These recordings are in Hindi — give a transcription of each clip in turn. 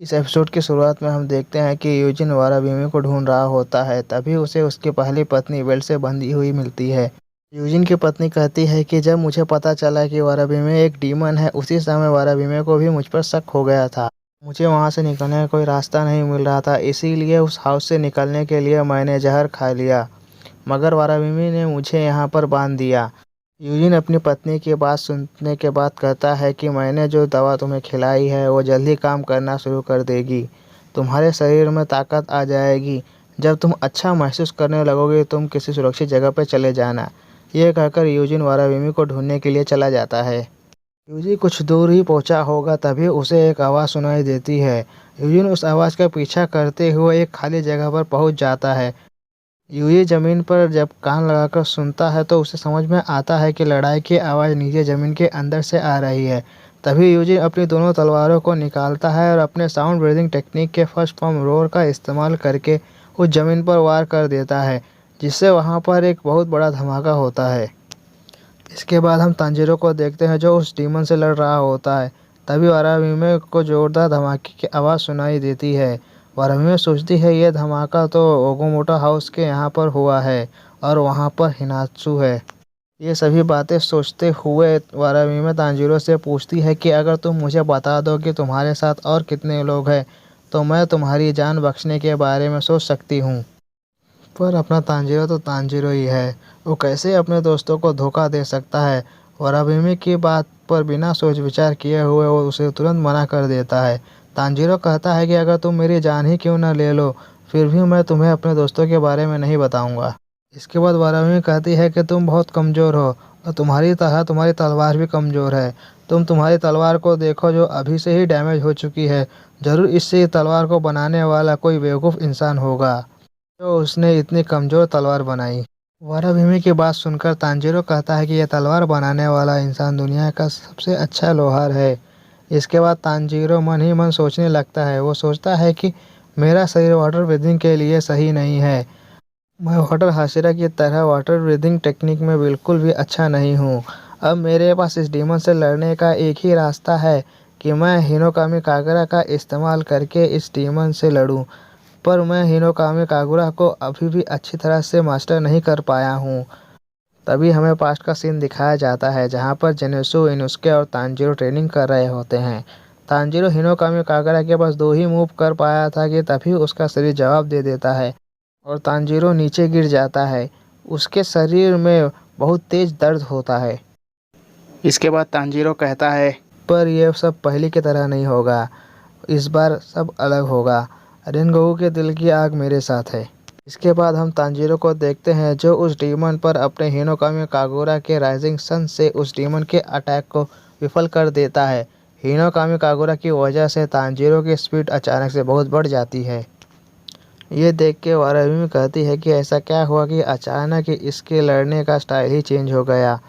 इस एपिसोड की शुरुआत में हम देखते हैं कि यूजिन वाराबिमी को ढूंढ रहा होता है। तभी उसे उसकी पहली पत्नी बेल्ट से बंधी हुई मिलती है। यूजिन की पत्नी कहती है कि जब मुझे पता चला कि वाराबिमी एक डीमन है, उसी समय वाराबिमी को भी मुझ पर शक हो गया था। मुझे वहां से निकलने का कोई रास्ता नहीं मिल रहा था, इसीलिए उस हाउस से निकलने के लिए मैंने जहर खा लिया, मगर वाराबिमी ने मुझे यहाँ पर बांध दिया। यूजिन अपनी पत्नी की बात सुनने के बाद कहता है कि मैंने जो दवा तुम्हें खिलाई है वो जल्दी काम करना शुरू कर देगी। तुम्हारे शरीर में ताकत आ जाएगी। जब तुम अच्छा महसूस करने लगोगे तुम किसी सुरक्षित जगह पर चले जाना। यह कहकर यूजिन वाराबिमी को ढूंढने के लिए चला जाता है। यूजी कुछ दूर ही पहुंचा होगा, तभी उसे एक आवाज़ सुनाई देती है। यूजिन उस आवाज़ का पीछा करते हुए एक खाली जगह पर पहुंच जाता है। यूई ज़मीन पर जब कान लगाकर सुनता है तो उसे समझ में आता है कि लड़ाई की आवाज़ नीचे ज़मीन के अंदर से आ रही है। तभी यूजी अपनी दोनों तलवारों को निकालता है और अपने साउंड ब्रीदिंग टेक्निक के फर्स्ट फॉर्म रोर का इस्तेमाल करके उस ज़मीन पर वार कर देता है, जिससे वहाँ पर एक बहुत बड़ा धमाका होता है। इसके बाद हम तांजीरो को देखते हैं जो उस डीमन से लड़ रहा होता है। तभी वाराबिमे को जोरदार धमाके की आवाज़ सुनाई देती है। वाराबिमे सोचती है यह धमाका तो ओगोमोटो हाउस के यहाँ पर हुआ है और वहाँ पर हिनात्सु है। ये सभी बातें सोचते हुए वाराबिमे तांजीरो से पूछती है कि अगर तुम मुझे बता दो कि तुम्हारे साथ और कितने लोग हैं तो मैं तुम्हारी जान बख्शने के बारे में सोच सकती हूँ। पर अपना तांजीरो तो तांजीरो ही है, वो कैसे अपने दोस्तों को धोखा दे सकता है। वाराबिमी की बात पर बिना सोच विचार किए हुए वो उसे तुरंत मना कर देता है। तांजीरो कहता है कि अगर तुम मेरी जान ही क्यों न ले लो, फिर भी मैं तुम्हें अपने दोस्तों के बारे में नहीं बताऊंगा। इसके बाद वाराबिमी कहती है कि तुम बहुत कमज़ोर हो और तुम्हारी तरह तुम्हारी तलवार भी कमज़ोर है। तुम तुम्हारी तलवार को देखो जो अभी से ही डैमेज हो चुकी है। ज़रूर इससे तलवार को बनाने वाला कोई बेवकूफ़ इंसान होगा तो उसने इतनी कमज़ोर तलवार बनाई। वाराबिमी की बात सुनकर तांजीरो कहता है कि यह तलवार बनाने वाला इंसान दुनिया का सबसे अच्छा लोहार है। इसके बाद तांजीरो मन ही मन सोचने लगता है। वो सोचता है कि मेरा शरीर वाटर ब्रीथिंग के लिए सही नहीं है। मैं वाटर हाशिरा की तरह वाटर ब्रीथिंग टेक्निक में बिल्कुल भी अच्छा नहीं हूँ। अब मेरे पास इस डीमन से लड़ने का एक ही रास्ता है कि मैं हिनोकामी कागरा का इस्तेमाल करके इस डीमन से लड़ूं। पर मैं हिनोकामी कागुरा को अभी भी अच्छी तरह से मास्टर नहीं कर पाया हूँ। तभी हमें पास्ट का सीन दिखाया जाता है जहाँ पर जेनेसु, इनुस्के और तांजीरो ट्रेनिंग कर रहे होते हैं। तांजीरो हिनोकामी कागरा के पास 2 ही मूव कर पाया था कि तभी उसका शरीर जवाब दे देता है और तांजीरो नीचे गिर जाता है। उसके शरीर में बहुत तेज दर्द होता है। इसके बाद तांजीरो कहता है, पर यह सब पहले की तरह नहीं होगा, इस बार सब अलग होगा। रेनगोकू के दिल की आग मेरे साथ है। इसके बाद हम तांजीरो को देखते हैं जो उस डीमन पर अपने हिनोकामी कागुरा के राइजिंग सन से उस डीमन के अटैक को विफल कर देता है। हिनोकामी कागुरा की वजह से तांजीरो की स्पीड अचानक से बहुत बढ़ जाती है। ये देख के वाराबिमी कहती है कि ऐसा क्या हुआ कि अचानक इसके लड़ने का स्टाइल ही चेंज हो गया।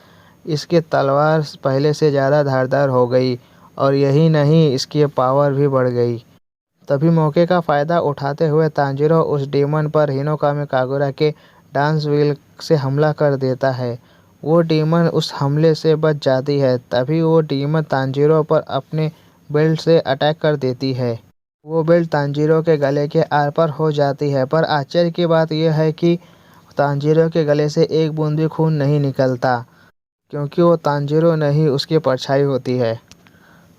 इसकी तलवार पहले से ज़्यादा धारदार हो गई और यही नहीं, इसकी पावर भी बढ़ गई। तभी मौके का फ़ायदा उठाते हुए तांजीरो उस डीमन पर हिनोकामी कागुरा के डांस व्हील से हमला कर देता है। वो डीमन उस हमले से बच जाती है। तभी वो डीमन तांजीरो पर अपने बेल्ट से अटैक कर देती है। वो बेल्ट तांजीरो के गले के आर पार हो जाती है, पर आश्चर्य की बात यह है कि तांजीरो के गले से एक बूंद भी खून नहीं निकलता, क्योंकि वो तांजीरो नहीं उसकी परछाई होती है।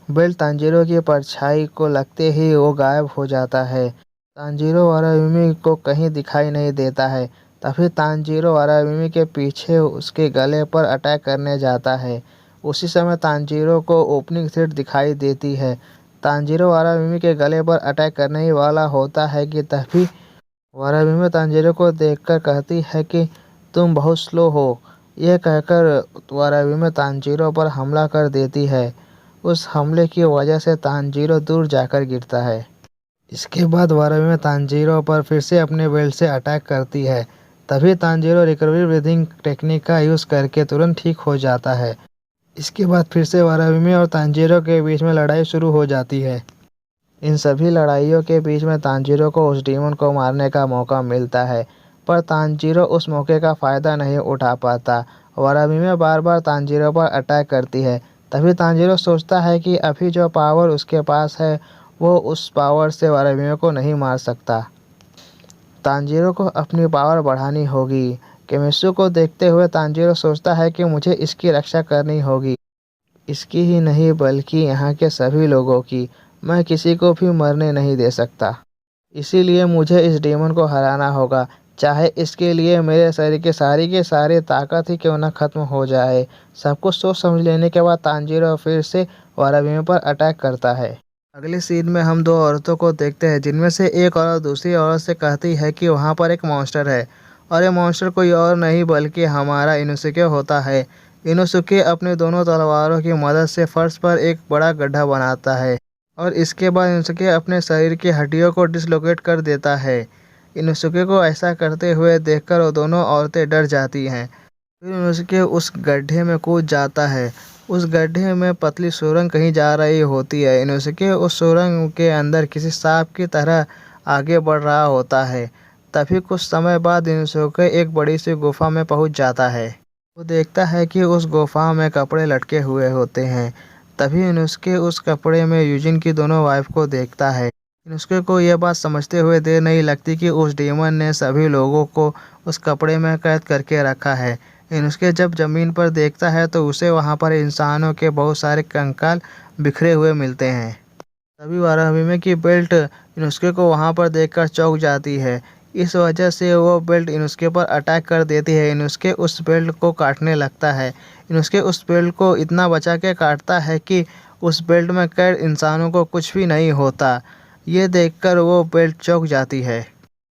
बेल्ट तांजीरो की परछाई को लगते ही वो गायब हो जाता है। तांजीरो वाराबिमी को कहीं दिखाई नहीं देता है। तभी तांजीरो वाराबिमी के पीछे उसके गले पर अटैक करने जाता है। उसी समय तांजीरो को ओपनिंग थ्रेड दिखाई देती है। तांजीरो वाराबिमी के गले पर अटैक करने ही वाला होता है कि तभी वाराबिमी तांजीरो को देखकर कहती है कि तुम बहुत स्लो हो। यह कहकर वाराबिमी तांजीरो पर हमला कर देती है। उस हमले की वजह से तांजीरो दूर जाकर गिरता है। इसके बाद वाराबिमी तांजीरो पर फिर से अपने बेल्ट से अटैक करती है। तभी तांजीरो रिकवरी ब्रीथिंग टेक्निक का यूज़ करके तुरंत ठीक हो जाता है। इसके बाद फिर से वाराबिमी और तांजीरो के बीच में लड़ाई शुरू हो जाती है। इन सभी लड़ाइयों के बीच में तांजीरो को उस डीमन को मारने का मौका मिलता है, पर तांजीरो उस मौके का फ़ायदा नहीं उठा पाता। वाराबिमी बार बार तांजीरो पर अटैक करती है। तभी तांजीरो सोचता है कि अभी जो पावर उसके पास है वो उस पावर से वाराबिमे को नहीं मार सकता। तांजीरो को अपनी पावर बढ़ानी होगी। किमित्सु को देखते हुए तांजीरो सोचता है कि मुझे इसकी रक्षा करनी होगी, इसकी ही नहीं बल्कि यहाँ के सभी लोगों की। मैं किसी को भी मरने नहीं दे सकता, इसीलिए मुझे इस डेमन को हराना होगा, चाहे इसके लिए मेरे शरीर की सारी ताकत ही क्यों न खत्म हो जाए। सब कुछ सोच समझ लेने के बाद तांजीरो फिर से वाराबिमे पर अटैक करता है। अगली सीन में हम दो औरतों को देखते हैं, जिनमें से एक औरत दूसरी औरत से कहती है कि वहाँ पर एक मॉन्स्टर है, और ये मॉन्स्टर कोई और नहीं बल्कि हमारा इनोसुके होता है। इनोसुके अपने दोनों तलवारों की मदद से फर्श पर एक बड़ा गड्ढा बनाता है, और इसके बाद इनोसुके अपने शरीर की हड्डियों को डिसलोकेट कर देता है। इनोसुके को ऐसा करते हुए देखकर वो दोनों औरतें डर जाती हैं। फिर इनोसुके उस गड्ढे में कूद जाता है। उस गड्ढे में पतली सुरंग कहीं जा रही होती है। इनोसुके उस सुरंग के अंदर किसी सांप की तरह आगे बढ़ रहा होता है। तभी कुछ समय बाद इनोसुके एक बड़ी सी गुफा में पहुंच जाता है। वो देखता है कि उस गुफा में कपड़े लटके हुए होते हैं। तभी इनोसुके उस कपड़े में यूजिन की दोनों वाइफ को देखता है। इनोसुके को यह बात समझते हुए देर नहीं लगती कि उस डेमन ने सभी लोगों को उस कपड़े में कैद करके रखा है। इनोसुके जब जमीन पर देखता है तो उसे वहाँ पर इंसानों के बहुत सारे कंकाल बिखरे हुए मिलते हैं। तभी वाराबिमे की बेल्ट इनोसुके को वहाँ पर देखकर चौंक जाती है। इस वजह से वो बेल्ट इनोसुके पर अटैक कर देती है। इनोसुके उस बेल्ट को काटने लगता है। इनोसुके उस बेल्ट को इतना बचा के काटता है कि उस बेल्ट में कैद इंसानों को कुछ भी नहीं होता। ये देखकर वो बेल्ट चौंक जाती है।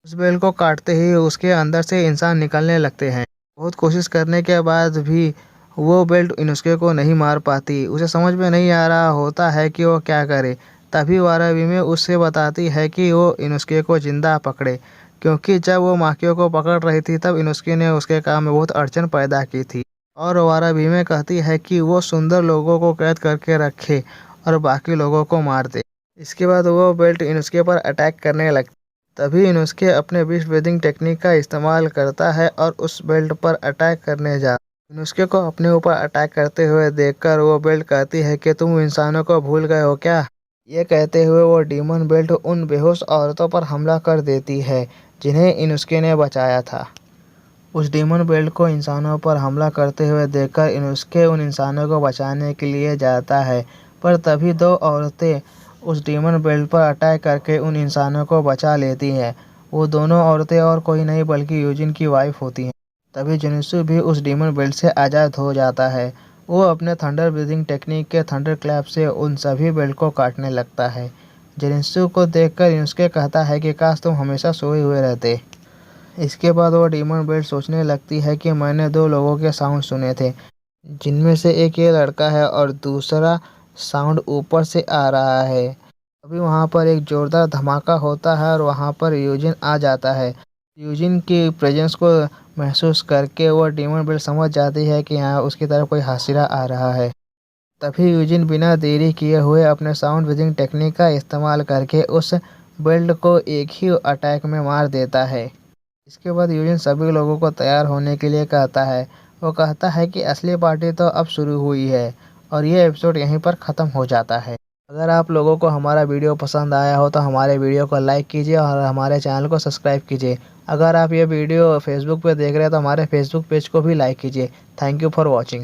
उस बेल्ट को काटते ही उसके अंदर से इंसान निकलने लगते हैं। बहुत कोशिश करने के बाद भी वो बेल्ट इनोसुके को नहीं मार पाती। उसे समझ में नहीं आ रहा होता है कि वो क्या करे। तभी वाराबिमे उससे बताती है कि वो इनोसुके को जिंदा पकड़े, क्योंकि जब वो माकियो को पकड़ रही थी तब इनोसुके ने उसके काम में बहुत अड़चन पैदा की थी। और वाराबिमे कहती है कि वो सुंदर लोगों को कैद करके रखे और बाकी लोगों को मार दे। इसके बाद वो बेल्ट इनोसुके पर अटैक करने लगती। तभी इनोसुके अपने बीस्ट ब्रीदिंग टेक्निक का इस्तेमाल करता है और उस बेल्ट पर अटैक करने जा। इनोसुके को अपने ऊपर अटैक करते हुए देखकर वो बेल्ट कहती है कि तुम इंसानों को भूल गए हो क्या। ये कहते हुए वो डीमन बेल्ट उन बेहोश औरतों पर हमला कर देती है जिन्हें इनोसुके ने बचाया था। उस डीमन बेल्ट को इंसानों पर हमला करते हुए देखकर इनोसुके उन इंसानों को बचाने के लिए जाता है, पर तभी दो औरतें उस डीमन बेल्ट पर अटैक करके उन इंसानों को बचा लेती हैं। वो दोनों औरतें और कोई नहीं बल्कि यूजिन की वाइफ होती हैं। तभी जुनित्सु भी उस डीमन बेल्ट से आज़ाद हो जाता है। वो अपने थंडर ब्रीदिंग टेक्निक के थंडर क्लैप से उन सभी बेल्ट को काटने लगता है। जुनित्सु को देखकर इनोसुके कहता है कि काश तुम हमेशा सोए हुए रहते। इसके बाद वो डीमन बेल्ट सोचने लगती है कि मैंने दो लोगों के साउंड सुने थे, जिनमें से एक ये लड़का है और दूसरा साउंड ऊपर से आ रहा है। अभी वहाँ पर एक जोरदार धमाका होता है और वहाँ पर यूजिन आ जाता है। यूजिन की प्रेजेंस को महसूस करके वो डीमन बेल्ट समझ जाती है कि यहाँ उसकी तरफ कोई हाशिरा आ रहा है। तभी यूजिन बिना देरी किए हुए अपने साउंड ब्रीदिंग टेक्निक का इस्तेमाल करके उस बेल्ट को एक ही अटैक में मार देता है। इसके बाद यूजिन सभी लोगों को तैयार होने के लिए कहता है। वो कहता है कि असली पार्टी तो अब शुरू हुई है, और ये एपिसोड यहीं पर ख़त्म हो जाता है। अगर आप लोगों को हमारा वीडियो पसंद आया हो तो हमारे वीडियो को लाइक कीजिए और हमारे चैनल को सब्सक्राइब कीजिए। अगर आप ये वीडियो फेसबुक पे देख रहे हैं तो हमारे फेसबुक पेज को भी लाइक कीजिए। Thank you for watching.